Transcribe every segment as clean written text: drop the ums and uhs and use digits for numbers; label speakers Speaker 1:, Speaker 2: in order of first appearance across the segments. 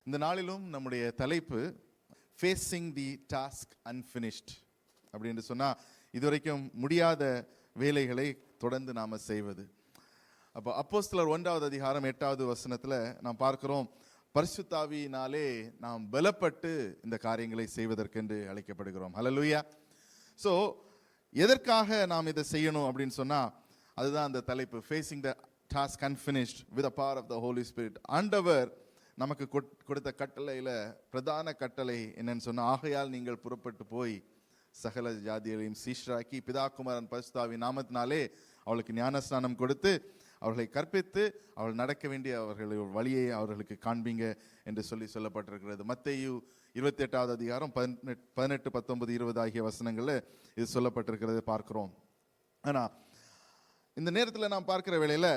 Speaker 1: இந்த நாளிலும் நம்முடைய தலைப்பு ஃபேஸிங் தி டாஸ்க் அன்ஃபினிஷ்ட் அப்படின்னு சொன்னால் இதுவரைக்கும் முடியாத வேலைகளை தொடர்ந்து நாம் செய்வது. அப்போ அப்போஸ்தலர் 1வது அதிகாரம் 8வது வசனத்தில் நாம் பார்க்கிறோம், பரிசுத்தாவியினாலே நாம் பலப்பட்டு இந்த காரியங்களை செய்வதற்கென்று அழைக்கப்படுகிறோம். ஹல்லேலூயா. ஸோ எதற்காக நாம் இதை செய்யணும் அப்படின்னு சொன்னால் அதுதான் அந்த தலைப்பு, facing the task unfinished with the power of the holy spirit. ஆண்டவர் நமக்கு கொடுத்த கட்டளையில் பிரதான கட்டளை என்னன்னு சொன்னால், ஆகையால் நீங்கள் புறப்பட்டு போய் சகல ஜாதிகளையும் சீஷராக்கி பிதாகுமாரன் பரிசுத்தாவின் நாமத்தினாலே அவளுக்கு ஞானஸ்நானம் கொடுத்து அவர்களை கற்பித்து அவள் நடக்க வேண்டிய அவர்களுடைய வழியை அவர்களுக்கு காண்பீங்க என்று சொல்லப்பட்டிருக்கிறது. மத்தேயு 28வது அதிகாரம் 18, 19, 20 ஆகிய வசனங்களில் இது சொல்லப்பட்டிருக்கிறது பார்க்கிறோம். ஆனால் இந்த நேரத்தில் நாம் பார்க்கிற வேளையில்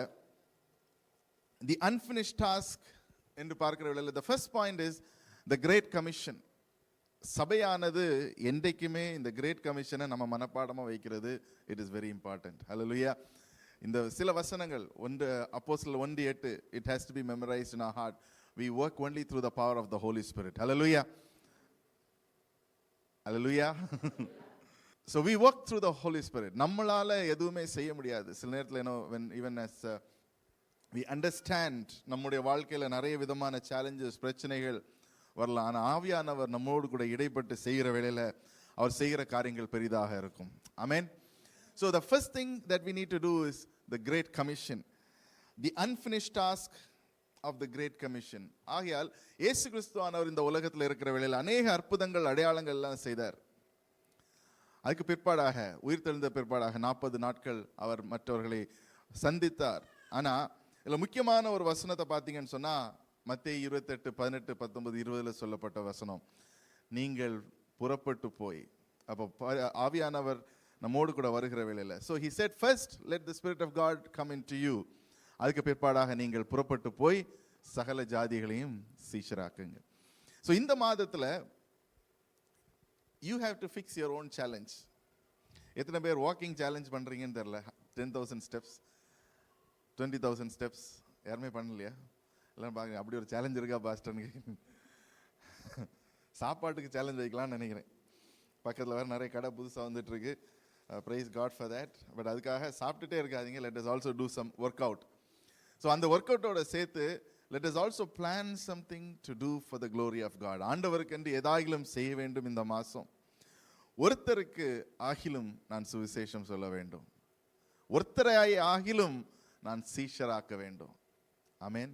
Speaker 1: தி அன்ஃபினிஷ்ட் டாஸ்க் என்று பார்க்கிற வேளையில் the first point is the great commission. சபையானது என்றைக்குமே இந்த கிரேட் கமிஷனை நம்ம மனப்பாடமாக வைக்கிறது இட் இஸ் வெரி இம்பார்ட்டன்ட். ஹல்லேலூயா. இந்த சில வசனங்கள் அப்போஸ்தலர் 1:8 it has to be memorized in our heart. We work only through the power of the Holy Spirit. Hallelujah. Hallelujah. So we work through the Holy Spirit. நம்மளால எதுவுமே செய்ய முடியாது. சில நேரத்தில் when even as we understand நம்முடைய வாழ்க்கையில் நிறைய விதமான challenges பிரச்சனைகள் வரலாம். ஆனால் ஆவியானவர் நம்மோடு கூட இடைப்பட்டு செய்கிற வேளையில் அவர் செய்கிற காரியங்கள் பெரிதாக இருக்கும். ஆமென். So the first thing that we need to do is the great commission, the unfinished task of the great commission. ஆகையால் இயேசு கிறிஸ்துவானவர் இந்த உலகத்தில் இருக்கிற வேளையில் அநேக அற்புதங்கள் அடையாளங்கள் எல்லாம் செய்தார். அதுக்கு பிற்பாடாக உயிர்த்தெழுந்த பிற்பாடாக 40 நாட்கள் அவர் மற்றவர்களை சந்தித்தார். ஆனால் இதில் முக்கியமான ஒரு வசனத்தை பார்த்தீங்கன்னு சொன்னால் மத்தேயு 28, 18, 19, 20 சொல்லப்பட்ட வசனம், நீங்கள் புறப்பட்டு போய். அப்போ ஆவியானவர் நம்மோடு கூட வருகிற வேளையில் so he said first let the spirit of God come into you. அதுக்கு பிற்பாடாக நீங்கள் புறப்பட்டு போய் சகல ஜாதிகளையும் சீஷராக்குங்க. ஸோ இந்த மாதத்தில் you have to fix your own challenge. எத்தனை பேர் வாக்கிங் சேலஞ்ச் பண்ணுறீங்கன்னு தெரில. 10,000 steps, 20,000 steps யாருமே பண்ணலையா? எல்லாம் பாருங்க, அப்படி ஒரு சேலஞ்ச் இருக்கா பாஸ்டர்னு. சாப்பாட்டுக்கு சேலஞ்ச் வைக்கலாம்னு நினைக்கிறேன். பக்கத்தில் வேறு நிறைய கடை புதுசாக வந்துட்டு இருக்கு. Praise God for that. But அதுக்காக சாப்பிட்டுட்டே இருக்காதீங்க. let us also do some workout. So அந்த ஒர்க் அவுட்டோட சேர்த்து let us also plan something to do for the glory of God. ஆண்டவருக்கென்று ஏதாகிலும் செய்ய வேண்டும் இந்த மாதம். ஒருத்தருக்கு ஆகிலும் நான் சுவிசேஷம் சொல்ல வேண்டும், ஒருத்தராய் ஆகிலும் நான் சீஷராக்க வேண்டும். ஆமென்.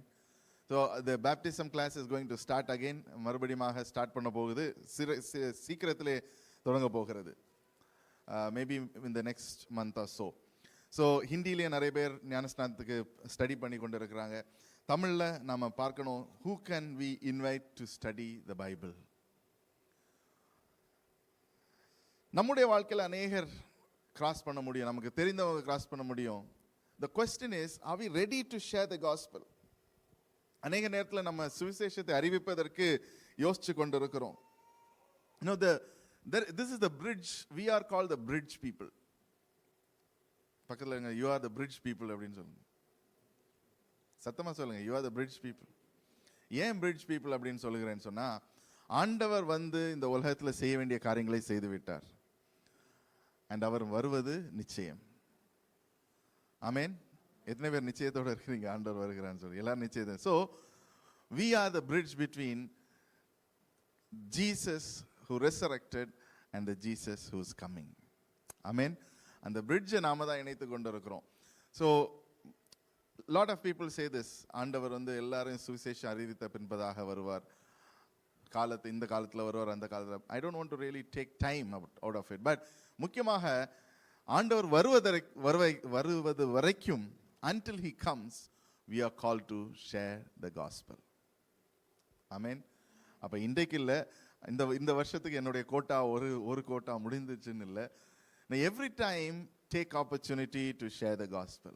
Speaker 1: So the baptism class is going to start again. மறுபடியும் ஸ்டார்ட் பண்ண போகுது. சீக்கிரத்திலே தொடங்க போகிறது. Maybe in the next month or so. So ஹிந்திலேயே நிறைய பேர் ஞானஸ்நானத்துக்கு ஸ்டடி பண்ணி கொண்டு இருக்கிறாங்க. தமிழில் நாம் பார்க்கணும், who can we invite to study the Bible? நம்முடைய வாழ்க்கையில் அநேகர் கிராஸ் பண்ண முடியும், நமக்கு தெரிந்தவங்க கிராஸ் பண்ண முடியும். The question is, are we ready to share the gospel? அநேக நேரத்தில் நம்ம சுவிசேஷத்தை அறிவிப்பதற்கு யோசிச்சு கொண்டு இருக்கிறோம். This is the bridge. We are called the bridge people. பக்கத்தில் you are the bridge people அப்படின்னு சொல்லுங்க. சத்தமாக சொல்லுங்க, you are the bridge people. ஏன் bridge people அப்படின்னு சொல்லுகிறேன்னு சொன்னால், ஆண்டவர் வந்து இந்த உலகத்தில் செய்ய வேண்டிய காரியங்களை செய்து விட்டார். அண்ட் அவர் வருவது நிச்சயம். ஆமென். எத்தனை பேர் நிச்சயத்தோடு இருக்கிறீங்க ஆண்டவர் வருகிறான்னு சொல்லி? எல்லாரும் நிச்சயத்தை. So we are the bridge between Jesus who resurrected and the Jesus who is coming. Amen. அந்த பிரிட்ஜை நாம தான் இணைத்து கொண்டு இருக்கிறோம். So lot of people say this, ஆண்டவர் வந்து எல்லாரையும் சுவிசேஷம் அறிவித்த பின்பதாக வருவார், இந்த காலத்தில் வருவார், அந்த காலத்தில். I don't want to really take time out of it. But முக்கியமாக ஆண்டவர் வருவது வரைக்கும் until he comes we are called to share the gospel. ஆமென். அப்போ இன்றைக்கு இல்லை, இந்த வருஷத்துக்கு என்னுடைய கோட்டா ஒரு கோட்டா முடிந்துச்சுன்னு இல்லை. நான் every time take opportunity to share the gospel.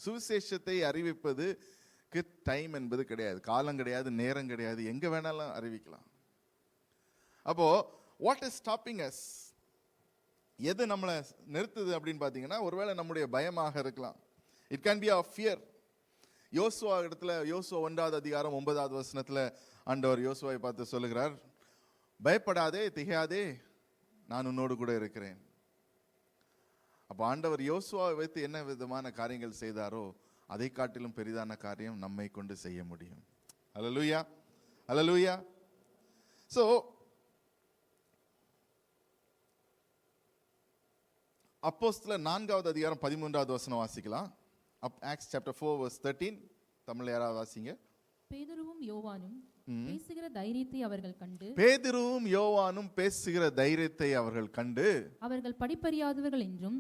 Speaker 1: சுவிசேஷத்தை அறிவிப்பதுக்கு டைம் என்பது கிடையாது, காலம் கிடையாது, நேரம் கிடையாது, எங்கே வேணாலும் அறிவிக்கலாம். அப்போ வாட் இஸ் ஸ்டாப்பிங் அஸ்? எது நம்மளை நிறுத்துது அப்படின்னு பார்த்தீங்கன்னா, ஒருவேளை நம்முடைய பயமாக இருக்கலாம். It can be of fear. யோசுவா 1வது அதிகாரம் 9வது வசனத்தில் ஆண்டவர் யோசுவாவை பார்த்து சொல்லுகிறார், பயப்படாதே, திகையாதே, நான் உன்னோடு கூட இருக்கிறேன். அப்போ ஆண்டவர் யோசுவாவை வைத்து என்ன விதமான காரியங்கள் செய்தாரோ அதை காட்டிலும் பெரிதான காரியம் நம்மை கொண்டு செய்ய முடியும். அல்லேலூயா, அல்லேலூயா. சோ அப்போஸ்தலர் 4வது அதிகாரம் 13வது வசனம் வாசிக்கலாம். Acts chapter 4 verse 13. தமிழ்ல யாராவது வாசிங்க.
Speaker 2: பேதுருவும் யோவானும் பேசுகிற தைரியத்தை அவர்கள் கண்டு,
Speaker 1: பேதுருவும் யோவானும் பேசுகிற தைரியத்தை அவர்கள் கண்டு,
Speaker 2: அவர்கள் படிப்பறியாதவர்கள் என்றும்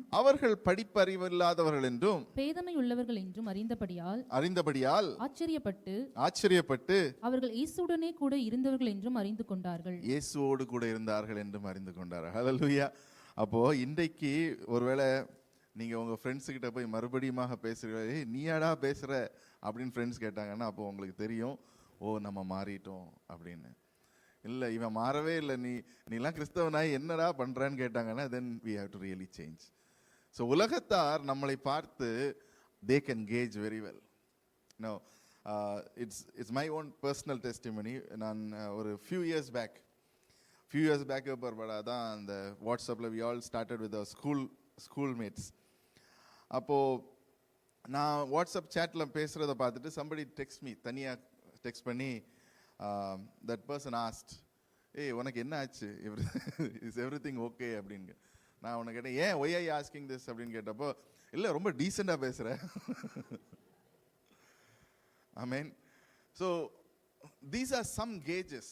Speaker 1: படிப்பறிவில்லாதவர்கள் என்றும்
Speaker 2: பேதமை உள்ளவர்கள் என்றும்
Speaker 1: அறிந்தபடியால்
Speaker 2: ஆச்சரியப்பட்டு அவர்கள் இயேசுவுடனே கூட இருந்தவர்கள் என்றும் அறிந்து கொண்டார்கள்.
Speaker 1: இயேசுவோடு கூட இருந்தார்கள் என்றும் அறிந்து கொண்டார்கள். ஹல்லேலூயா. அப்போ இன்றைக்கு ஒருவேளை நீங்க உங்க ஃப்ரெண்ட்ஸ் கிட்ட போய் மறுபடியும் பேசுறீங்க, நீயாடா பேசுற அப்படின்னு ஃப்ரெண்ட்ஸ் கேட்டாங்கன்னா அப்போ உங்களுக்கு தெரியும், ஓ நம்ம மாறிட்டோம் அப்படின்னு. இல்லை இவன் மாறவே இல்லை, நீலாம் கிறிஸ்தவனாய் என்னடா பண்றேன்னு கேட்டாங்கன்னா then we have to really change. So உலகத்தார் நம்மளை பார்த்து they can gauge very well. Now it's my own personal testimony. நான் ஒரு few years back தான் அந்த வாட்ஸ்அப்பில் we all started with our schoolmates. அப்போது நான் வாட்ஸ்அப் சேட்டில் பேசுகிறத பார்த்துட்டு somebody text me, தனியாக டெக்ஸ்ட் பண்ணி that person asked, ஏய் உனக்கு என்ன ஆச்சு, இஸ் எவ்ரிதிங் ஓகே அப்படின்னு. நான் உனக்கு கேட்டேன், ஏன் ஒய் ஐ ஆஸ்கிங் திஸ் அப்படின்னு கேட்டப்போ, இல்லை ரொம்ப டீசெண்டாக பேசுகிறேன். ஆமென். So these are some gauges.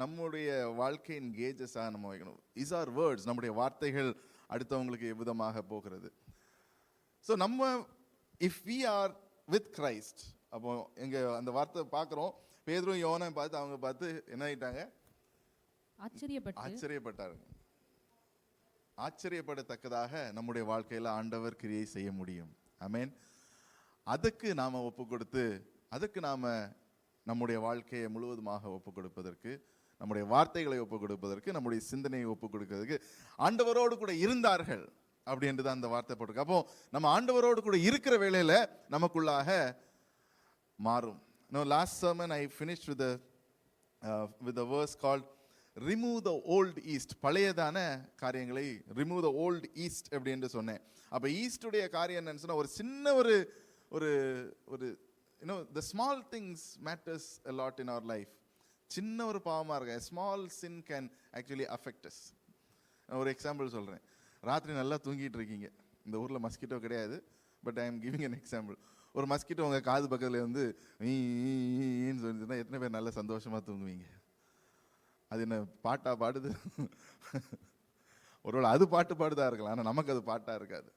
Speaker 1: நம்முடைய வாழ்க்கையின் கேஜஸாக நம்ம வைக்கணும். these are words. நம்முடைய வார்த்தைகள் அடுத்தவங்களுக்கு எவ்விதமாக போகிறது. ஸோ நம்ம if we are with Christ, அப்போ எங்க அந்த வார்த்தை பார்க்குறோம், பேதுருவும் யோவானையும் பார்த்து அவங்க பார்த்து என்ன ஆயிட்டாங்க, ஆச்சரியப்பட்டார்கள். ஆச்சரியப்படத்தக்கதாக நம்முடைய வாழ்க்கையில ஆண்டவர் கிரியை செய்ய முடியும். ஆமென். அதுக்கு நாம ஒப்பு கொடுத்து, அதுக்கு நாம நம்முடைய வாழ்க்கையை முழுவதுமாக ஒப்பு கொடுப்பதற்கு, நம்முடைய வார்த்தைகளை ஒப்பு கொடுப்பதற்கு, நம்முடைய சிந்தனையை ஒப்பு கொடுக்கிறதுக்கு ஆண்டவரோடு கூட இருந்தார்கள் அப்படி என்று தான் அந்த வார்த்தை போட்டிருக்கு. அப்போ நம்ம ஆண்டவரோடு கூட இருக்கிற வேளையில நமக்குள்ளாக மாறும். No, last sermon I finished with a verse called remove the old yeast. பழையதான காரியங்களை remove the old yeast அப்படி என்று சொன்னேன். அப்ப ஈஸ்டுடைய காரியம் என்னன்னு சொன்னா, ஒரு சின்ன ஒரு you know, the small things matters a lot in our life. சின்ன ஒரு பாவமா இருக்க, small sin can actually affect us. ஒரு எக்ஸாம்பிள் சொல்றேன். ராத்திரி நல்லா தூங்கிட்டு இருக்கீங்க, இந்த ஊர்ல மஸ்கிட்டோ கிடையாது, but I am giving an example. ஒரு மஸ்கிட்டோ உங்க காது பக்கத்துல வந்து ஈன்னு சொல்லிட்டுனா எத்தனை பேர் நல்ல சந்தோஷமா தூங்குவீங்க? அது என்ன பாட்டா பாடுது? ஒருவேளை அது பாடுதா இருக்கலாம், ஆனா நமக்கு அது பாட்டா இருக்காது.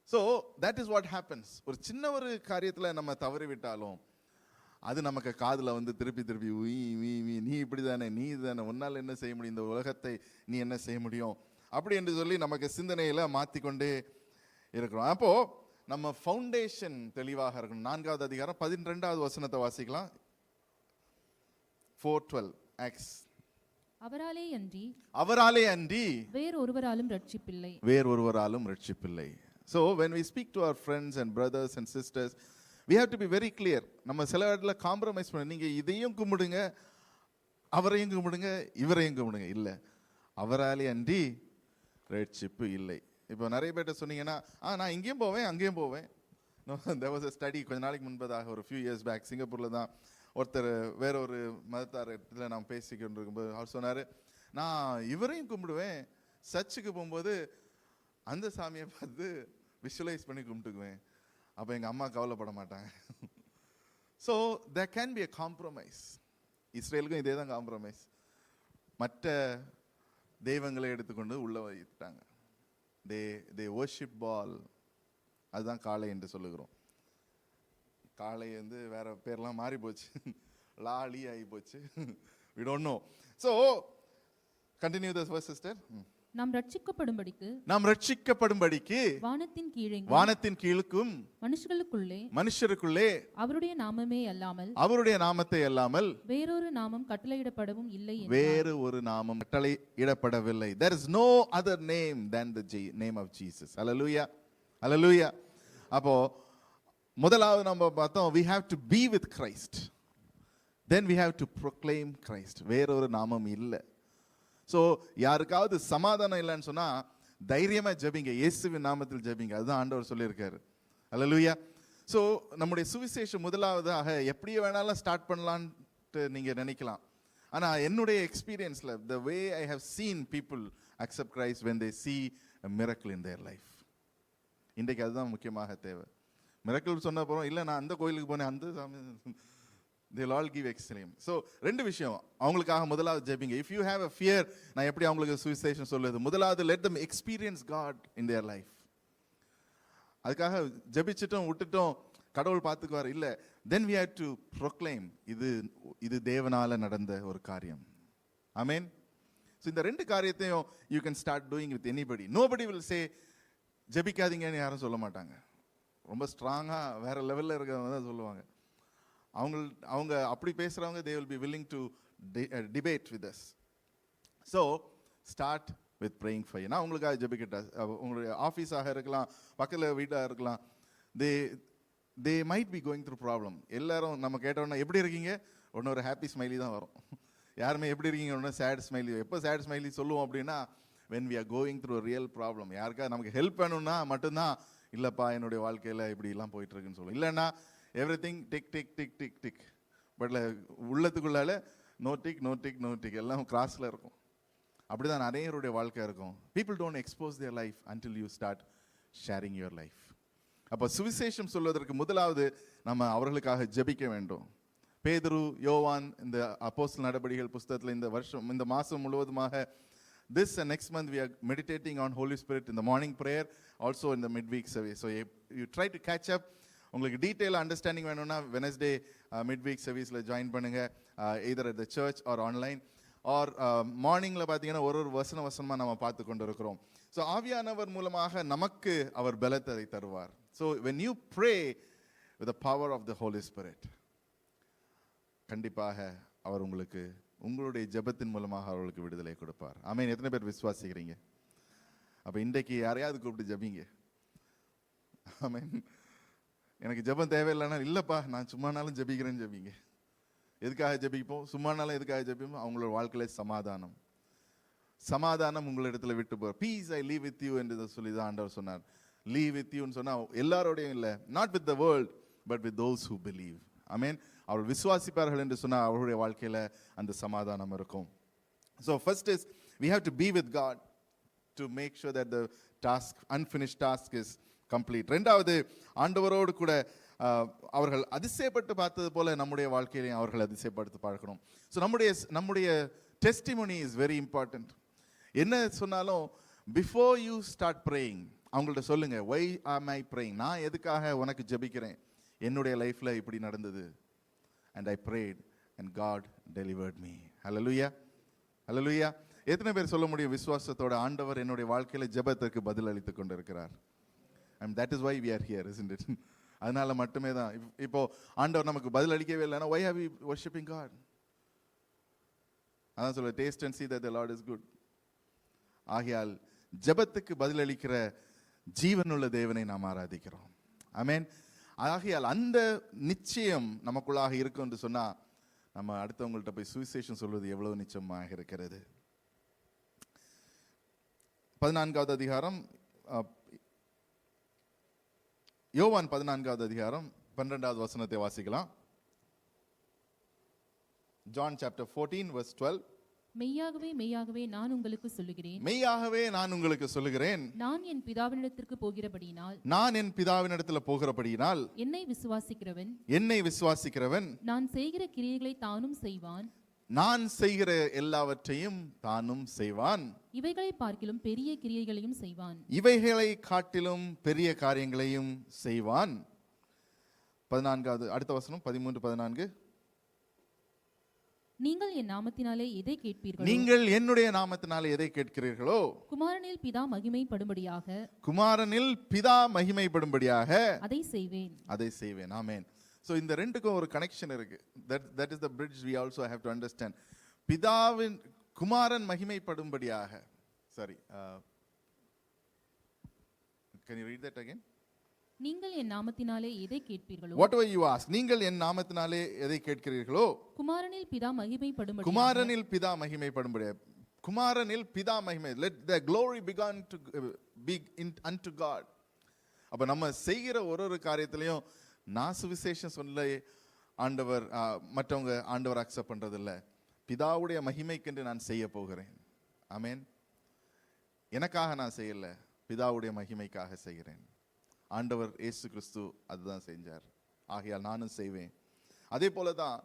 Speaker 1: So that is what happens. ஒரு சின்ன ஒரு காரியத்துல நம்ம தவறி விட்டாலும் அது நமக்கு காதுல வந்து திருப்பி நீ இப்படி தானே, நீ இதுதானே, உன்னால் என்ன செய்ய முடியும், இந்த உலகத்தை நீ என்ன செய்ய முடியும் அப்படி என்று சொல்லி நமக்கு சிந்தனையில மாத்திக்கொண்டே இருக்கிறோம். அப்போ நம்ம ஃபவுண்டேஷன் தெளிவாக இருக்கணும். 4வது அதிகாரம் 12வது வசனத்தை வாசிக்கலாம். 4:12 Acts. அவராலே அன்றி
Speaker 2: வேறொருவராலும்
Speaker 1: ரட்சிப்பில்லை. So when we speak to our friends and brothers and sisters, we have to be very clear. நம்ம சில இடத்துல காம்ப்ரமைஸ் பண்ண, நீங்க இதையும் கும்பிடுங்க, அவரையும் கும்பிடுங்க, இவரையும் கும்பிடுங்க, இல்ல அவராலே அன்றி ரட்சிப்பு இல்லை. இப்போ நிறைய பேர்ட்ட சொன்னீங்கன்னா, நான் இங்கேயும் போவேன் அங்கேயும் போவேன். there was a study கொஞ்ச நாளைக்கு முன்பதாக, ஒரு few years back, சிங்கப்பூர்ல தான் ஒருத்தர் வேற ஒரு மதத்தார் இடத்துல நான் பேசிக்கிட்டு இருக்கும்போது அவர் சொன்னாரு, நான் இவரையும் கும்பிடுவேன், சர்ச்சுக்கு போகும்போது அந்த சாமியை பார்த்து விஷுவலைஸ் பண்ணி கும்பிட்டுக்குவேன், அப்போ எங்கள் அம்மா கவலைப்பட மாட்டாங்க. So there can be a compromise. இஸ்ரேலுக்கும் இதே தான் காம்ப்ரமைஸ். மற்ற தெய்வங்களை எடுத்துக்கொண்டு உள்ள வைத்தாங்க. they worship Baal. அதுதான் காளை என்று சொல்லுகிறோம். காளை வந்து வேற பேர்லாம் மாறி போச்சு, லாலி ஆகி போச்சு. we don't know. So continue this verse, sister.
Speaker 2: நாம்
Speaker 1: ரட்சிக்கப்படும்படிக்கு வானத்தின் கீழுக்கும் மனுஷருக்குள்ளே அவருடைய நாமத்தை அல்லாமல் வேறொரு நாமம் கட்டளையிடப்படவில்லை. There is no other name than the name of Jesus. Hallelujah, hallelujah. அப்போ முதலாவது நம்ம பார்த்தோம், we have to be with Christ. then we have to proclaim Christ. வேறொரு நாமம் இல்லை. ஸோ யாருக்காவது சமாதானம் இல்லைன்னு சொன்னா தைரியமா ஜெபிங்க, இயேசுவின் நாமத்தில் ஜெபிங்க. அதுதான் ஆண்டவர் சொல்லியிருக்காரு. அல்லேலூயா. ஸோ நம்முடைய சுவிசேஷம் முதலாவதாக எப்படி வேணாலும் ஸ்டார்ட் பண்ணலான்ட்டு நீங்க நினைக்கலாம். ஆனா என்னுடைய எக்ஸ்பீரியன்ஸ்ல the way I have seen people accept Christ when they see a miracle in their life. இன்றைக்கு அதுதான் முக்கியமாக தேவை. மிரக்கல் சொன்ன அப்புறம் இல்லை நான் அந்த கோயிலுக்கு போனேன், அந்த சாமி, they'll all give extreme. So ரெண்டு விஷயம் அவங்களுக்காக முதலாவது ஜெபிங்க. If you have a fear, நான் எப்படி அவங்களுக்கு சுவிசேஷம் சொல்லுது, முதலாவது let them experience God in their life. அதுக்காக ஜெபிச்சிட்டோம் விட்டுட்டோம் கடவுள் பார்த்துக்குவார் இல்லை. Then we have to proclaim, இது தேவனால நடந்த ஒரு காரியம். ஆமென். So இந்த ரெண்டு காரியத்தையும் you can start doing with anybody. Nobody will say ஜெபிக்காதீங்கன்னு யாரும் சொல்ல மாட்டாங்க. ரொம்ப ஸ்ட்ராங்காக வேற லெவலில் இருக்கிறவங்க தான் சொல்லுவாங்க. அவங்க அப்படி பேசுகிறவங்க they will be willing to debate with us. So start with praying for you. நான் உங்களுக்காக ஜெபிக்கிட்டா, உங்களுடைய ஆஃபீஸாக இருக்கலாம், பக்கத்தில் வீட்டாக இருக்கலாம், they might be going through problem. எல்லாரும் நம்ம கேட்டோன்னா எப்படி இருக்கீங்க, ஒன்று ஒரு ஹாப்பி ஸ்மைலி தான் வரும். யாருமே எப்படி இருக்கீங்க ஒன்று சேட் ஸ்மைலி. எப்போ சேட் ஸ்மைலி சொல்லுவோம் அப்படின்னா when we are going through a real problem. யாருக்கா நமக்கு ஹெல்ப் வேணும்னா மட்டும்தான் இல்லைப்பா என்னுடைய வாழ்க்கையில் இப்படிலாம் போயிட்டு இருக்குன்னு சொல்லுவோம். இல்லைன்னா everything tick tick tick tick tick, பட்ல உள்ளத்துக்குள்ளால no tick no tick no tick எல்லாம் கிராஸில் இருக்கும். அப்படி தான் அநேகருடைய வாழ்க்கை இருக்கும். People don't expose their life until you start sharing your life. அப்போ சுவிசேஷம் சொல்வதற்கு முதலாவது நம்ம அவர்களுக்காக ஜெபிக்க வேண்டும். பேதுரு, யோவான் இந்த அப்போஸ்தலர் நடபடிகள் புஸ்தகத்தில் இந்த மாதம் முழுவதுமாக this and next month we are meditating on Holy Spirit in the morning prayer, also in the midweek service. So you try to catch up. உங்களுக்கு டீட்டெயில் அண்டர்ஸ்டாண்டிங் வேணும்னா வெனஸ்டே மிட்வீக் சர்வீஸில் ஜாயின் பண்ணுங்க, either at the church or online, or மார்னிங்கில் பார்த்தீங்கன்னா ஒரு வசனமாக நம்ம பார்த்து கொண்டு இருக்கிறோம். ஸோ ஆவியானவர் மூலமாக நமக்கு அவர் பலத்தை தருவார். So when you pray with the power of the Holy Spirit, கண்டிப்பாக அவர் உங்களுடைய ஜெபத்தின் மூலமாக அவர்களுக்கு விடுதலை கொடுப்பார். ஆமென். எத்தனை பேர் விசுவாசிக்கிறீங்க? அப்போ இன்றைக்கு யாரையாவது கூப்பிட்டு ஜெபிங்க. ஆமென். எனக்கு ஜெபம் தேவையில்லைன்னா இல்லைப்பா நான் சும்மானாலும் ஜெபிக்கிறேன்னு ஜெபிங்க. எதுக்காக ஜெபிப்போம்? சும்மானாலும் எதுக்காக ஜெபிப்போம்? அவங்களோட வாழ்க்கையில சமாதானம் உங்களிடத்துல விட்டு போற. Peace I leave with you என்று சொல்லி தான் ஆண்டவர் சொன்னார். லீவ் வித் யூன்னு சொன்னா எல்லாரோடையும் இல்லை, not with the world but with those who believe. ஆமென். அவர்கள் விசுவாசிப்பார்கள் என்று சொன்னால் அவர்களுடைய வாழ்க்கையில அந்த சமாதானம் இருக்கும். So first is we have to be with God to make sure that the unfinished task is complete. ரெண்டாவது ஆண்டவரோடு கூட அவர்கள் அதிசயப்பட்டு பார்த்தது போல நம்முடைய வாழ்க்கையிலையும் அவர்கள் அதிசயப்படுத்தி பார்க்கணும். ஸோ நம்முடைய டெஸ்டிமோனி இஸ் வெரி இம்பார்ட்டன்ட். என்ன சொன்னாலும் பிஃபோர் யூ ஸ்டார்ட் ப்ரேயிங் அவங்கள்ட்ட சொல்லுங்க, why am I praying? நான் எதுக்காக உனக்கு ஜெபிக்கிறேன்? என்னுடைய லைஃப்ல இப்படி நடந்தது, and I prayed and God delivered me. Hallelujah. Hallelujah. எத்தனை பேர் சொல்ல முடியும் விசுவாசத்தோட ஆண்டவர் என்னுடைய வாழ்க்கையில ஜெபத்திற்கு பதில் அளித்து கொண்டிருக்கிறார்? And that is why we are here, isn't it? அதனால மட்டுமே தான் இப்போ ஆண்டவர் நமக்கு பதில் அளிக்கவே இல்லைன்னா why are we worshiping God? அதான் சொல்ல taste and see that the Lord is good. ஆகையால் ஜெபத்துக்கு பதில் அளிக்கிற ஜீவனுள்ள தேவனை நாம் ஆராதிக்கிறோம். ஆமென். ஆகையால் அந்த நிச்சயம் நமக்குள்ளாக இருக்கும் என்று சொன்னா நம்ம அடுத்தவங்கள்ட்ட போய் சுவிசேஷம் சொல்வது எவ்வளவு நிச்சயமாக இருக்கிறது. 14வது அதிகாரம் யோவான் 14வது அதிகாரம் 12வது வசனத்தை வாசிக்கலாம். John chapter 14 verse 12.
Speaker 2: மெய்யாகவே மெய்யாகவே நான் உங்களுக்கு சொல்லுகிறேன்,
Speaker 1: மெய்யாகவே நான் உங்களுக்கு சொல்லுகிறேன்,
Speaker 2: நான் என் பிதாவினிடத்திற்கு போகிறபடியினால் என்னை விசுவாசிக்கிறவன் நான் செய்கிற கிரியைகளை தானும் செய்வான்,
Speaker 1: நான் செய்கிற எல்லாவற்றையும் தானும் செய்வான்,
Speaker 2: இவைகளை பார்க்கிலும் பெரிய கிரியைகளையும் செய்வான்,
Speaker 1: இவைகளை காட்டிலும் பெரிய காரியங்களையும் செய்வான். 14வது அடுத்த வசனம் 13-14.
Speaker 2: நீங்கள் என் நாமத்தினாலே எதை கேட்பீர்களோ,
Speaker 1: நீங்கள் என்னுடைய நாமத்தினாலே எதை கேட்கிறீர்களோ,
Speaker 2: குமாரனில் பிதா மகிமைப்படும்படியாக
Speaker 1: அதை செய்வேன். ஆமென். சோ இந்த ரெண்டுக்கும் ஒரு கனெக்ஷன் இருக்கு. that is the bridge we also have to understand. பிதாவின் குமாரன் மகிமைப்படும்படியாக. Sorry, can you read that again?
Speaker 2: நீங்கள் என் நாமத்தினாலே எதை கேட்பீர்களோ
Speaker 1: whatever you ask, நீங்கள் என் நாமத்தினாலே எதை கேட்கிறீர்களோ,
Speaker 2: குமாரனில் பிதா மகிமைப்படும்படி
Speaker 1: குமாரனில் பிதா மகிமைப்படும்படி, குமாரனில் பிதா மகிமை, let the glory begin to be unto God. அப்ப நம்ம செய்கிற ஒரு காரியத்திலையும் நான் சுவிசேஷம் சொல்ல ஆண்டவர் மற்றவங்க ஆண்டவர் அக்செப்ட் பண்றது இல்ல, பிதாவுடைய மகிமைக்கென்று நான் செய்ய போகிறேன். ஆமென். எனக்காக நான் செய்யல, பிதாவுடைய மகிமைக்காக செய்கிறேன். ஆண்டவர் இயேசு கிறிஸ்து அதுதான் செஞ்சார், ஆகையால் நானும் செய்வேன். அதே போலதான்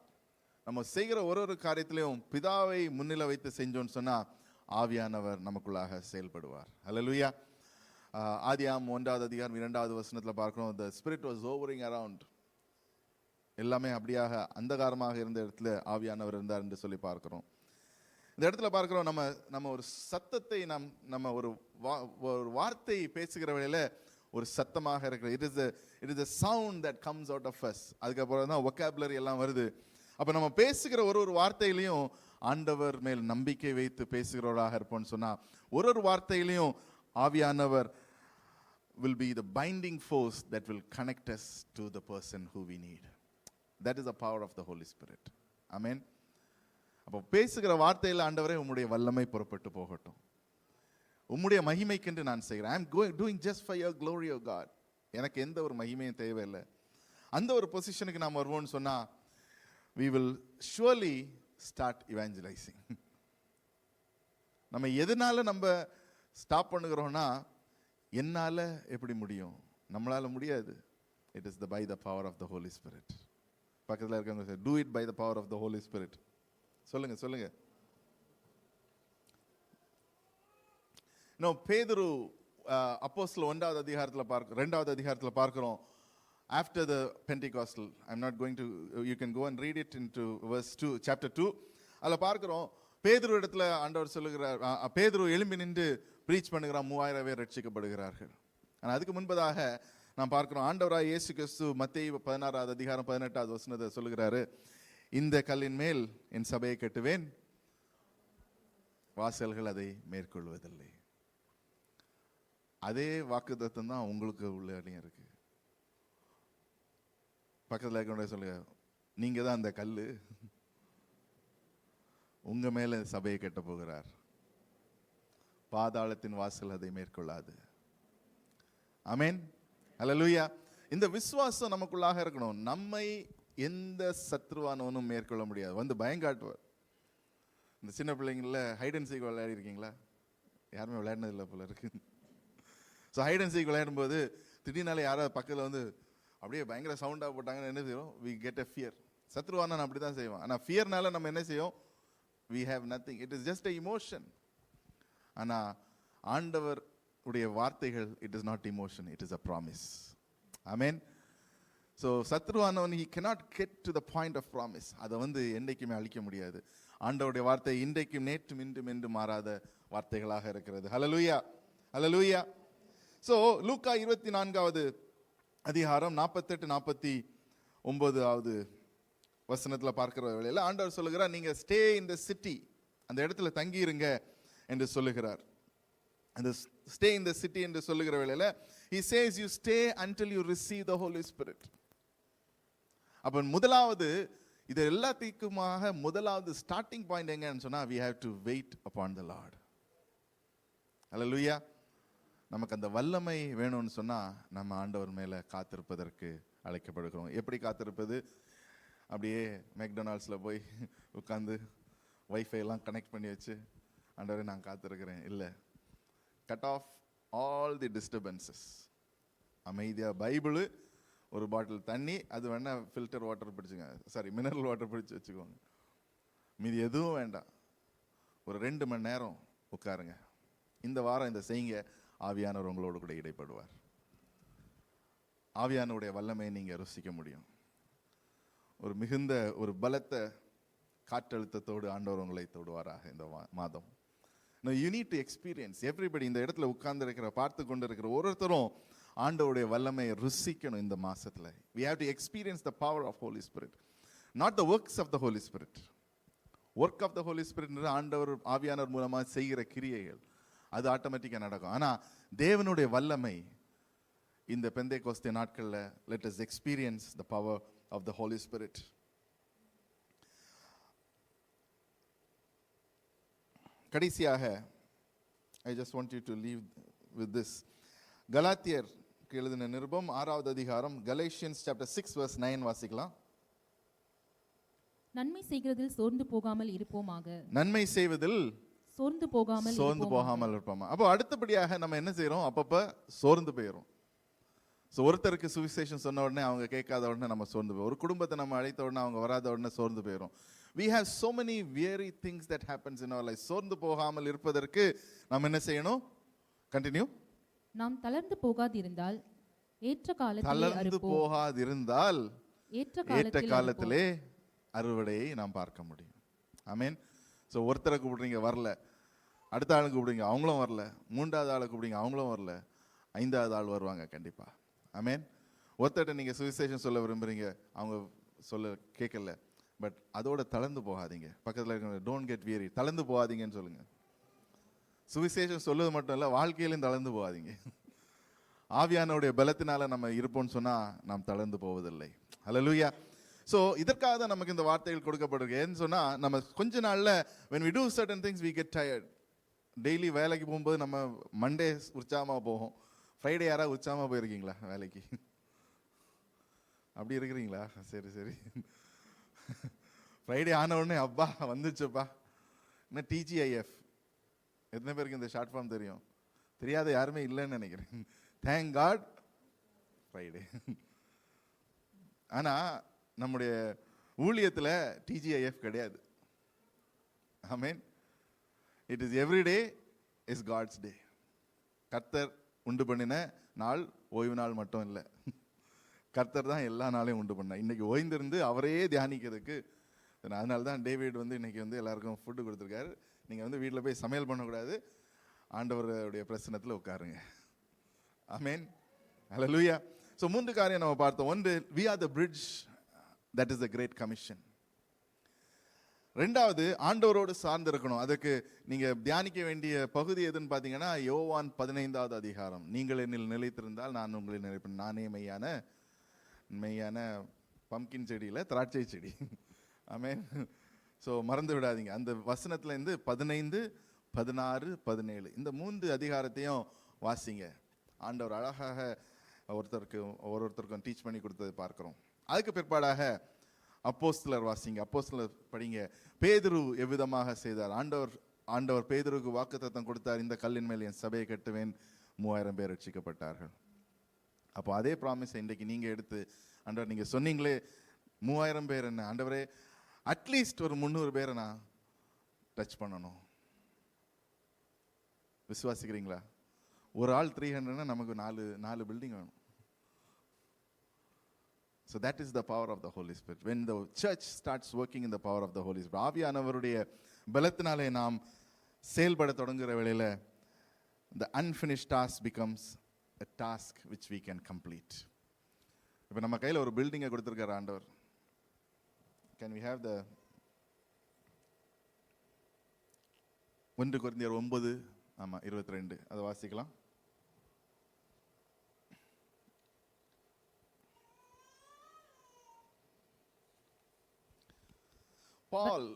Speaker 1: நம்ம செய்கிற ஒரு காரியத்திலையும் பிதாவை முன்னிலை வைத்து செஞ்சோன்னு சொன்னா ஆவியானவர் நமக்குள்ளாக செயல்படுவார். ஹல்லேலூயா. ஆதியாகமம் 1வது அதிகாரம் 2வது வசனத்துல பார்க்கிறோம், the spirit was hovering around. எல்லாமே அப்படியாக அந்தகாரமாக இருந்த இடத்துல ஆவியானவர் இருந்தார் என்று சொல்லி பார்க்கிறோம். இந்த இடத்துல பார்க்கிறோம், நம்ம ஒரு சத்தத்தை நம்ம ஒரு வார்த்தை பேசுகிற வேளையில ஒரு சத்தமாக இருக்கிற, it is a sound that comes out of us. அதுக்கப்புறம் தான் vocabulary எல்லாம் வருது. அப்ப நம்ம பேசுகிற ஒரு வார்த்தையிலையும் ஆண்டவர் மேல் நம்பிக்கை வைத்து பேசுகிறவராக இருப்போம்னு சொன்னா, ஒரு வார்த்தையிலையும் ஆவியானவர் will be the binding force that will connect us to the person who we need. That is the power of the Holy Spirit. Amen. அப்போ பேசுகிற வார்த்தையில் ஆண்டவரே உம்முடைய வல்லமை புறப்பட்டு போகட்டும், உம்முடைய மகிமைக்கென்று நான் செய்கிறேன். I am doing just for your glory, O God. எனக்கு எந்த ஒரு மகிமையும் தேவையில்லை. அந்த ஒரு பொசிஷனுக்கு நாம் வருவோம்னு சொன்னா we will surely start evangelizing. நம்ம எதனால நம்ம ஸ்டாப் பண்ணுகிறோம்னா, என்னால எப்படி முடியும், நம்மளால முடியாது. It is by the power of the Holy Spirit. பக்கத்துல இருக்கவங்க do it by the power of the Holy Spirit. சொல்லுங்க. பேதுரு அப்போஸ்தலர் 2வது அதிகாரத்துல பார்க்கிறோம், after the Pentecostal, I'm not going to, you can go and read it into verse 2, chapter 2. அதுல பார்க்கிறோம், பேதுரு இடத்துல ஆண்டவர் சொல்லுகிறார், பேதுரு எழும்பி நின்று பிரீச் பண்ணுகிறார், 3000 பேர் ரட்சிக்கப்படுகிறார்கள். ஆனா அதுக்கு முன்பதாக நாம் பார்க்கிறோம், ஆண்டவராய் இயேசு கிறிஸ்து மத்தேயு 16வது அதிகாரம் 18வது வசனத்தை சொல்லுகிறாரு, இந்த கல்லின் மேல் என் சபையை கட்டுவேன், வாசல்கள் அதை மேற்கொள்வதில்லை. அதே வாக்குத்தத்தம் தான் உங்களுக்கு உள்ளே இருக்கு. பக்கத்தில் இருக்க சொல்லுங்க, நீங்க தான் அந்த கல்லு, உங்க மேல சபையை கட்ட போகிறார், பாதாளத்தின் வாசல் அதை மேற்கொள்ளாது. ஆமென். ஹல்லேலூயா. இந்த விசுவாசம் நமக்குள்ளாக இருக்கணும். நம்மை எந்த சத்ருவானவனும் மேற்கொள்ள முடியாது. வந்து பயங்காட்டுவார். இந்த சின்ன பிள்ளைங்கள ஹைட் அண்ட் சீக் விளையாடி இருக்கீங்களா? யாருமே விளையாடினது இல்லை போல இருக்கு. ஸோ ஹைட் அண்ட் சீக் விளையாடும் போது திடீர்னால யாராவது பக்கத்தில் வந்து அப்படியே பயங்கர சவுண்டாக போட்டாங்கன்னு என்ன செய்வோம்? We get a fear. சத்ருவான அப்படி தான் செய்வோம். ஆனால் ஃபியர்னால நம்ம என்ன செய்வோம்? We have nothing. It is just a emotion. ஆனால் ஆண்டவர் உடைய வார்த்தைகள், it is not emotion, it is a promise. ஆமென். ஸோ சத்ருவானவன் he cannot get to the point of promise. அதை வந்து என்றைக்குமே அழிக்க முடியாது. ஆண்டவருடைய வார்த்தை இன்றைக்கும் நேற்றும் இன்றும் என்று மாறாத வார்த்தைகளாக இருக்கிறது. ஹல்லேலூயா, ஹல்லேலூயா. ஸோ லூக்கா 24வது அதிகாரம் 48-49வது வசனத்தில் பார்க்கிற வேளையில் ஆண்டவர் சொல்லுகிறார், நீங்க ஸ்டே இன் த சிட்டி, அந்த இடத்துல தங்கி இருங்க என்று சொல்லுகிறார். அந்த ஸ்டே இன் த சிட்டி என்று சொல்லுகிற வேளையில் he says you stay until you receive the Holy Spirit. அப்ப முதலாவது இது எல்லாத்துக்குமாக முதலாவது ஸ்டார்டிங் பாயிண்ட் எங்கன்னு சொன்னா we have to wait upon the Lord. ஹல்லேலூயா. நமக்கு அந்த வல்லமை வேணும்னு சொன்னா நம்ம ஆண்டவர் மேல காத்திருப்பதற்கு அழைக்கப்படுகிறோம். எப்படி காத்திருப்பது? அப்படியே மெக்டொனால்ட்ஸ்ல போய் உட்கார்ந்து வைஃபை எல்லாம் கனெக்ட் பண்ணி வச்சு ஆண்டவரே நான் காத்திருக்கிறேன் இல்லை. Cut off all the disturbances. அமைதியா பைபிள், ஒரு பாட்டில் தண்ணி, அது வேணா ஃபில்டர் வாட்டர் பிடிச்சுங்க, மினரல் வாட்டர் பிடிச்சி வச்சுக்கோங்க, மீதி எதுவும் வேண்டாம். ஒரு 2 மணி நேரம் உட்காருங்க. இந்த வாரம் இந்த செய்யுங்க, ஆவியானவர் உங்களோடு கூட இடைப்படுவார். ஆவியானவருடைய வல்லமையை நீங்க ருசிக்க முடியும். ஒரு மிகுந்த ஒரு பலத்த காற்றழுத்தத்தோடு ஆண்டவர் உங்களை தொடுவாராக இந்த மாதம். No, you need to experience. Everybody இந்த இடத்துல உட்கார்ந்து இருக்கிற, பார்த்து கொண்டு இருக்கிற ஒருத்தரும் ஆண்டவருடைய வல்லமையை ருசிக்கணும் இந்த மாசத்துல. We have to experience the power of Holy Spirit, not the works of the Holy Spirit. Work of the Holy Spirit ஆண்டவர் ஆவியானவர் மூலமா செய்கிற கிரியைகள், அது ஆட்டோமேட்டிக்கா நடக்கும். ஆனா தேவனுடைய வல்லமை, இந்த பெந்தேகோஸ்தே நாட்கள்ல let us experience the power of the Holy Spirit. கடைசியாக I just want you to leave with this. கலாத்தியருக்கு எழுதின நிருபம் 6வது அதிகாரம், Galatians chapter 6 verse 9 வாசிக்கலாம்.
Speaker 2: நன்மை செய்கிறதில் சோர்ந்து போகாமல் இருப்போமாக.
Speaker 1: நன்மை செய்வதில்
Speaker 2: சோர்ந்து போகாமல்
Speaker 1: இருப்போமா. அப்போ அடுத்தபடியாக நம்ம என்ன செய்றோம்? அப்பப்ப சோர்ந்து போயிடும். ஸோ ஒருத்தருக்கு சுவிசேஷம் சொன்ன உடனே அவங்க கேட்காத உடனே நம்ம சோர்ந்து போயிடும். ஒரு குடும்பத்தை நம்ம அழைத்த உடனே அவங்க வராத உடனே சோர்ந்து போயிடும். We have so many weary things that happens in our life. சோர்ந்து போகாமல் இருப்பதற்கு நம்ம என்ன செய்யணும்? கண்டினியூ.
Speaker 2: நாம் தளர்ந்து போகாதிருந்தால் ஏற்ற
Speaker 1: காலத்திலே அறுவடையை நாம் பார்க்க முடியும். ஆமென். ஸோ ஒருத்தரை கூப்பிடுறீங்க வரல, அடுத்த ஆளுக்கு கூப்பிடுங்க அவங்களும் வரல, மூன்றாவது ஆளை கூப்பிடுங்க அவங்களும் வரல, 5வது ஆள் வருவாங்க கண்டிப்பா. ஆமென். ஒருத்தர்கிட்ட நீங்க சுவிசேஷம் சொல்ல விரும்புறீங்க, அவங்க சொல்ல கேட்கல, பட் அதோட தளர்ந்து போகாதீங்க. பக்கத்தில் இருக்க டோன்ட் கெட் வியரி, தளர்ந்து போகாதீங்கன்னு சொல்லுங்க. சுவிசேஷம் சொல்லுவது மட்டும் இல்லை, வாழ்க்கையிலும் தளர்ந்து போகாதீங்க. ஆவியானவருடைய பலத்தினால நம்ம இருப்போம்னு சொன்னா நாம் தளர்ந்து போவதில்லை. ஹல்லேலூயா. ஸோ இதற்காக தான் நமக்கு இந்த வார்த்தைகள் கொடுக்கப்படுது. ஏன்னு சொன்னா நம்ம கொஞ்ச நாள்ல when we do certain things we get tired. Daily வேலைக்கு போகும்போது நம்ம மண்டே உற்சாகமா போகும், ஃப்ரைடே யாராவது உற்சாகமா போயிருக்கீங்களா வேலைக்கு? அப்படி இருக்கிறீங்களா? சரி சரி. ஃப்ரைடே ஆன உடனே அப்பா வந்துச்சுப்பா. என்ன TGIF, எத்தனை பேருக்கு இந்த ஷார்ட் ஃபார்ம் தெரியும்? தெரியாத யாருமே இல்லைன்னு நினைக்கிறேன். Thank God Friday. ஆனா நம்முடைய ஊழியத்துல TGIF கிடையாது. ஆமென். It is every day is God's day. கர்த்தர் உண்டு பண்ணின நாள் ஓய்வு நாள் மட்டும் இல்லை, கர்த்தர் தான் எல்லா நாளையும் உண்டு பண்ண. இன்னைக்கு ஓய்ந்திருந்து அவரையே தியானிக்கிறதுக்கு, அதனால தான் டேவிட் இன்னைக்கு எல்லாருக்கும் ஃபுட்டு கொடுத்துருக்காரு. நீங்கள் வீட்டில் போய் சமையல் பண்ணக்கூடாது, ஆண்டவருடைய பிரசன்னத்தில் உட்காருங்க. ஆமென். ஹல்லேலூயா. ஸோ 3 காரியம் நம்ம பார்த்தோம். ஒன்று, we are the bridge, that is the great commission. ரெண்டாவது, ஆண்டவரோடு சார்ந்து இருக்கணும். அதுக்கு நீங்க தியானிக்க வேண்டிய பகுதி எதுன்னு பார்த்தீங்கன்னா யோவான் 15வது அதிகாரம். நீங்கள் என்னில் நிலைத்திருந்தால் நான் உங்களில் நிலைப்பேன். நானே மெய்யான பம்கின் செடியில் திராட்சை செடி. ஆமென். ஸோ மறந்து விடாதீங்க. அந்த வசனத்துல இருந்து 15, 16, 17 இந்த 3 அதிகாரத்தையும் வாசிங்க. ஆண்டவர் அழகாக ஒவ்வொருத்தருக்கும் டீச் பண்ணி கொடுத்ததை பார்க்கிறோம். அதுக்கு பிற்பாடாக அப்போஸ்தலர் வாசிங்க, அப்போஸ்தலர் படிங்க. பேதுரு எவ்விதமாக செய்தார்? ஆண்டவர் பேதுருக்கு வாக்குத்தத்தம் கொடுத்தார், இந்த கல்லின் மேல் என் சபையை கட்டுவேன். 3000 பேர் ரட்சிக்கப்பட்டார்கள். அப்போ அதே ப்ராமிஸ் இன்றைக்கு நீங்க எடுத்து, ஆண்டவர் நீங்க சொன்னீங்களே 3000 பேர், என்ன ஆண்டவரே அட்லீஸ்ட் ஒரு 300 பேரை நான் டச் பண்ணணும். விசுவாசிக்கிறீங்களா? ஒரு ஆள் 300னா நமக்கு 4 பில்டிங் வேணும். So that is the power of the Holy Spirit. When the church starts working in the power of the Holy Spirit, ஆவியானவருடைய பலத்தினாலே நாம் செயல்பட தொடங்குற வேளையில the unfinished task becomes a task which we can complete. இப்போ நம்ம கையில் ஒரு பில்டிங்கை கொடுத்திருக்கார் ஆண்டவர். Can we have the 1 கொரிந்தியர் 9:22 அதை வாசிக்கலாம். பால்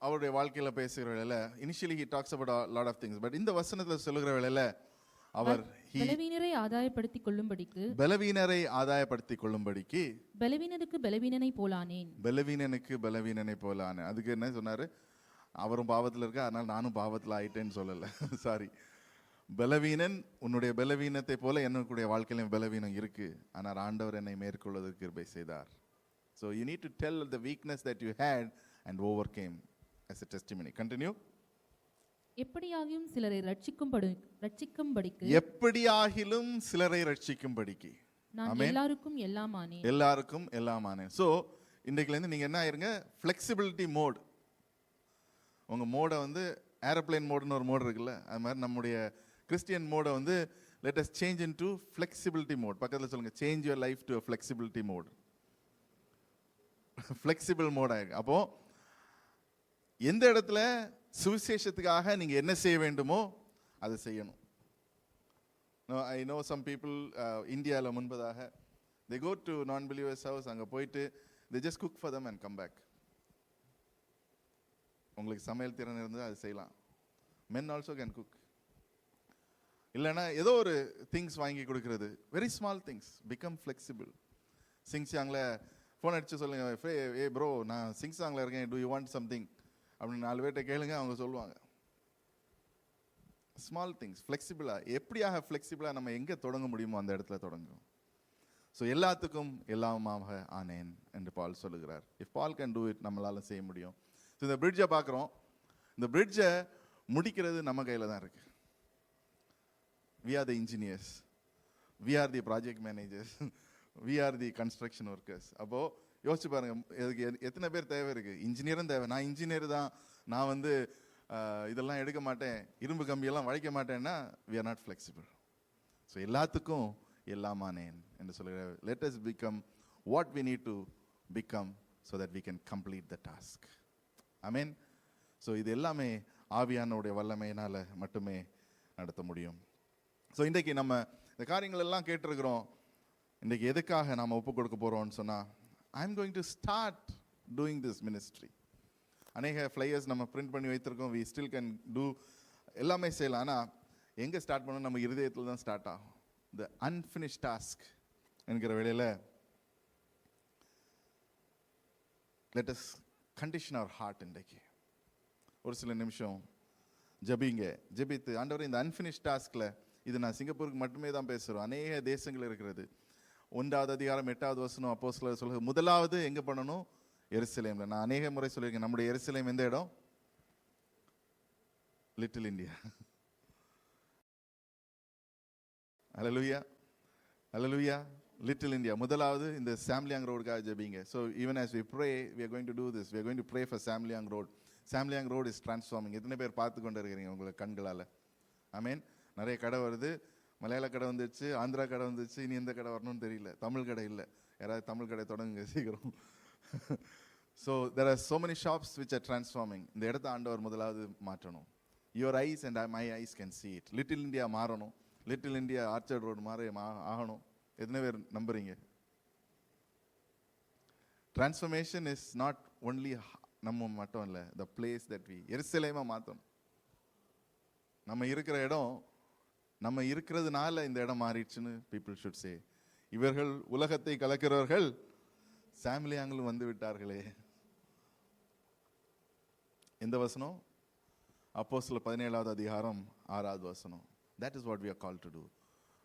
Speaker 1: அவருடைய வாழ்க்கையில பேசுகிற வேளையில initially he talks about a lot of things, but இந்த வசனத்துல சொல்லுகிற வேளையில அவர்
Speaker 2: பலவீனரை ஆதாயப்படுத்திக் கொள்ளும்படிக்கு பலவீனனுக்கு
Speaker 1: பலவீனனை போலானேன். அதுக்கு என்ன சொன்னாரு? அவரும் பாவத்துல இருக்க, அதனால நானும் பாவத்துல ஆயிட்டேன்னு சொல்லல. சாரி, பலவீனன் உன்னுடைய பலவீனத்தை போல என்னுடைய வாழ்க்கையிலும் பலவீனம் இருக்கு, ஆனால் ஆண்டவர் என்னை மேற்கொள்வதற்கு கிருபை செய்தார். So you need to tell the weakness that you had and overcame as a testimony. Continue.
Speaker 2: எப்படியாகிலும் சிலரை ரட்சிக்கும்படிக்கு நான் எல்லாருக்கும் எல்லாமானேன். சோ இன்னைக்குல இருந்து நீங்க என்ன ஆயிருங்க? Flexibility mode. உங்க மோட ஏரோப்ளேன் மோட்னு ஒரு மோட் இருக்குல்ல, அது மாதிரி நம்முடைய கிறிஸ்டியன் மோட let us change into flexibility mode. பக்கத்துல சொல்லுங்க, change your life to a flexibility mode. Flexible mode ஆயிருக்கு. அப்போ எந்த இடத்துல சுவிசேஷத்துக்காக நீங்க என்ன செய்ய வேண்டுமோ அதை செய்யணும்.
Speaker 1: No, I know some people, இந்தியாவில் முன்பதாக they go to non-believers house, அங்கே போயிட்டு they just cook for them and come back. உங்களுக்கு சமையல் திறன் இருந்தால் அது செய்யலாம். Men also can cook. இல்லைன்னா ஏதோ ஒரு திங்ஸ் வாங்கி கொடுக்கறது, very small things, become flexible. சிங்சாங்கில் ஃபோன் அடித்து சொல்லுங்கள், ஏ ப்ரோ நான் சிங்சாங்கில் இருக்கேன், டூ யூ வாண்ட் சம்திங் அப்படின்னு 4 பேர்கிட்ட கேளுங்க, அவங்க சொல்லுவாங்க. ஸ்மால் திங்ஸ், ஃப்ளெக்சிபிளாக, எப்படியாக ஃப்ளெக்சிபிளாக நம்ம எங்கே தொடங்க முடியுமோ அந்த இடத்துல தொடங்கும். ஸோ எல்லாத்துக்கும் எல்லாமாக ஆனேன் என்று பால் சொல்லுகிறார். If Paul can do it, நம்மளால் செய்ய முடியும். ஸோ இந்த பிரிட்ஜை பார்க்குறோம். இந்த பிரிட்ஜை முடிக்கிறது நம்ம கையில் தான் இருக்குது. We are the engineers, we are the project managers, we are the construction workers. அப்போ யோசிச்சு பாருங்க, இதுக்கு எத்தனை பேர் தேவை இருக்கு? இன்ஜினியரும் தேவை. நான் இன்ஜினியர் தான், நான் வந்து இதெல்லாம் எடுக்க மாட்டேன், இரும்பு கம்பியெல்லாம் வளைக்க மாட்டேன்னா we are not flexible. So எல்லாத்துக்கும் எல்லாமானேன் என்று சொல்லுகிறார். Let us become what we need to become so that we can complete the task. Amen. So இது எல்லாமே ஆவியானவருடைய வல்லமையினால் மட்டுமே நடத்த முடியும். ஸோ இன்றைக்கு நம்ம இந்த காரியங்கள் எல்லாம் கேட்டிருக்கிறோம். இன்றைக்கு எதுக்காக நாம் ஒப்பு கொடுக்க போகிறோம்னு சொன்னால், I am going to start doing this ministry. அநேக ஃப்ளையர்ஸ் நம்ம பிரிண்ட் பண்ணி வைத்திருக்கோம். வி ஸ்டில் கேன் டூ, எல்லாமே செய்யலாம். ஆனால் எங்கே ஸ்டார்ட் பண்ணணும்? நம்ம இருதயத்தில் தான் ஸ்டார்ட் ஆகும். த அன்ஃபினிஷ் டாஸ்க் என்கிற வேளையில் லெட் அஸ் கண்டிஷன் அவர் ஹார்ட். இன்றைக்கு ஒரு சில நிமிஷம் ஜபிங்க, ஜபித்து ஆண்டவரே இந்த அன்ஃபினிஷ் டாஸ்கில், இது நான் சிங்கப்பூருக்கு மட்டுமே தான் பேசுகிறோம், அநேக தேசங்கள் இருக்கிறது. 1வது அதிகாரம் 8வது வசனம் அப்போஸ்தலர் சொல்லுது, முதலாவது எங்கே பண்ணணும்? எருசலேம்ல. நான் அநேக முறை சொல்லியிருக்கேன், நம்முடைய எருசலேம் எந்த இடம்? Little India. ஹல்லேலூயா, ஹல்லேலூயா. Little India. முதலாவது இந்த சாம்லியாங் ரோடுக்காக ஜபிங்க. So even as we pray, we are going to do this. We are going to pray for Serangoon road. Serangoon road is transforming. எத்தனை பேர் பார்த்து கொண்டு இருக்கிறீங்க உங்களுக்கு கண்களால்? ஆமீன். நிறைய கடை வருது. மலையாள கடை வந்துச்சு, ஆந்திரா கடை வந்துச்சு, இனி எந்த கடை வரணும்னு தெரியல. தமிழ் கடை இல்லை. யாராவது தமிழ் கடை தொடங்குங்க சீக்கிரம். So there are so many shops which are transforming. இந்த இடத்த ஆண்டவர் முதலாவது மாற்றணும். Your eyes and my ice can see it. Little India மாறணும். லிட்டில் இந்தியா ஆர்ச்சர்ட் ரோடு மாதிரி ஆகணும். எத்தனை பேர் நம்புறீங்க? டிரான்ஸ்ஃபர்மேஷன் இஸ் நாட் ஒன்லி நம்ம மட்டும் இல்லை, த பிளேஸ் தட் வி, எருசலேமை மாற்றணும். நம்ம இருக்கிற இடம், நம்ம இருக்கிறதுனால இந்த இடம் மாறிடுச்சுன்னு பீப்புள் ஷுட் சே. இவர்கள் உலகத்தை கலக்கிறவர்கள் சாம்லியாங்களும் வந்து விட்டார்களே. எந்த வசனம்? அப்போஸ்தலர் 17வது அதிகாரம் 6வது வசனம். That is what we are called to do.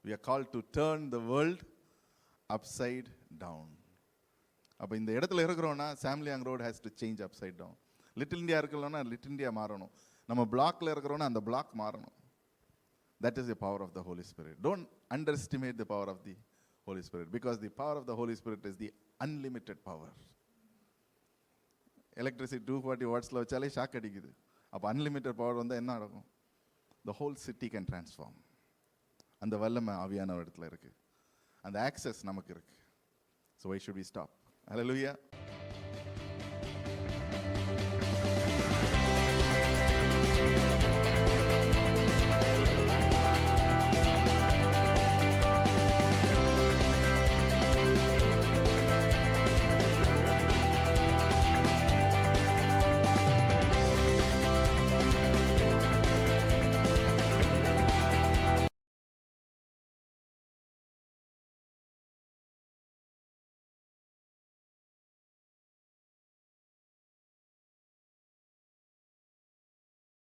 Speaker 1: We are called to turn the world upside down. அப்போ இந்த இடத்துல இருக்கிறோன்னா Serangoon road has to change upside down. Little India இருக்கலன்னா லிட்டில் இந்தியா மாறணும். நம்ம பிளாக்ல இருக்கிறோன்னா அந்த பிளாக் மாறணும். That is the power of the Holy Spirit. Don't underestimate the power of the Holy Spirit, because the power of the Holy Spirit is the unlimited power. Electricity 240 wattsல வச்சாலே shock அடிக்குது. அப்போ unlimited power வந்தால் என்ன நடக்கும்? The whole city can transform. அந்த வல்லமை ஆவியான இடத்துல இருக்கு. அந்த ஆக்சஸ் நமக்கு இருக்கு. So why should we stop? Hallelujah.